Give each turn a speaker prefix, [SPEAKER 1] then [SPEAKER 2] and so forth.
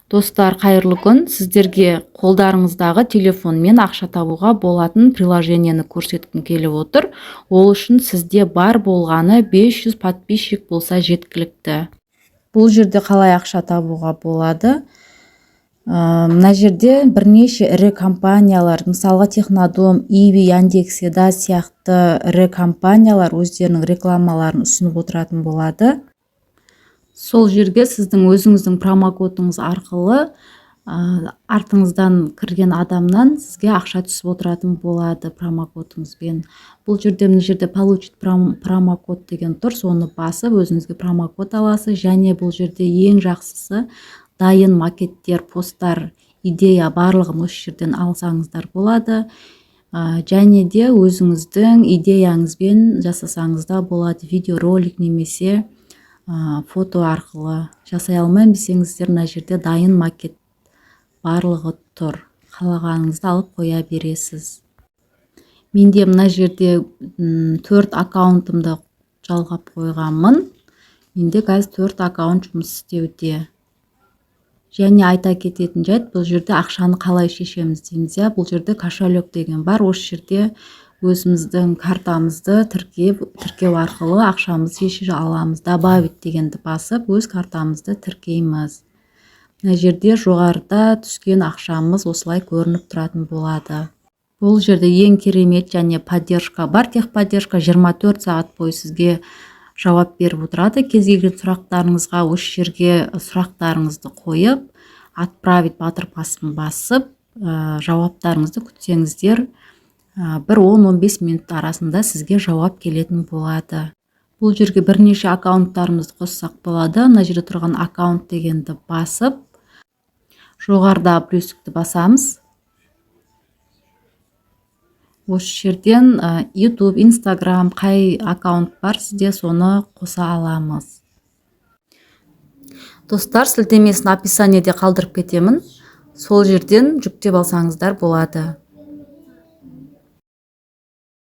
[SPEAKER 1] Достар, қайырлы күн. Сіздерге қолдарыңыздағы телефонмен ақша табуға болатын приложениені көрсеткім келіп отыр. Ол үшін сізде бар болғаны 500 подписчик болса жеткілікті. Бұл жерде қалай ақша табуға болады? Мына жерде бірнеше ірі компаниялар, мысалға Технодом, Иви, Яндекс.Еда сияқты ірі компаниялар өздерінің рекламаларын ұсынып отыратын болады. Сол жерге сіздің өзіңіздің промокодыңыз арқылы артыңыздан кірген адамнан сізге ақша түсіп отыратын болады промокодыңызбен. Бұл жерде мына жерде получить промокод деген тұр, соны басып өзіңізге промокод аласыз. Және бұл жерде ең жақсысы дайын макеттер, посттар, идея барлығын осы жерден алсаңыздар болады. Және де өзіңіздің идеяңызбен жасасаңыз да болады, видеоролик немесе фото арқылы. Жасай алмайын десеңіздер, мына жерде дайын макет барлығы тұр. Қалағаныңызды алып қоя бересіз. Менде мына жерде 4 аккаунтымды жалғап қойғанмын. Менде қазір 4 аккаунт жұмыс істеуде. Және айта кететін жайт, бұл жерде ақшаны қалай шешеміз дейміз. Бұл жерде кошелек деген бар. Осы жерде өзіміздің картамызды тіркеу арқылы ақшамызды шеше аламыз. Добавить дегенді басып, өз картамызды тіркейміз. Мына жерде жоғарыда түскен ақшамыз осылай көрініп тұратын болады. Бұл жерде ең керемет және поддержка бар. Техподдержка 24 сағат бойы сізге жауап беріп отырады. Кез келген сұрақтарыңызға осы жерге сұрақтарыңызды қойып, отправить батырмасын басып, жауаптарыңызды күтсеңіздер, бір 10-15 минут арасында сізге жауап келетін болады. Бұл жерге бірнеше аккаунттарымызды қоссақ болады. Мына жерде тұрған аккаунт дегенді басып, жоғарыда плюсикті басамыз. Осы жерден YouTube, Instagram, қай аккаунт бар сізде, соны қоса аламыз. Достар, сілтемесін описаниеде қалдырып кетемін. Сол жерден жүктеп алсаңыздар болады.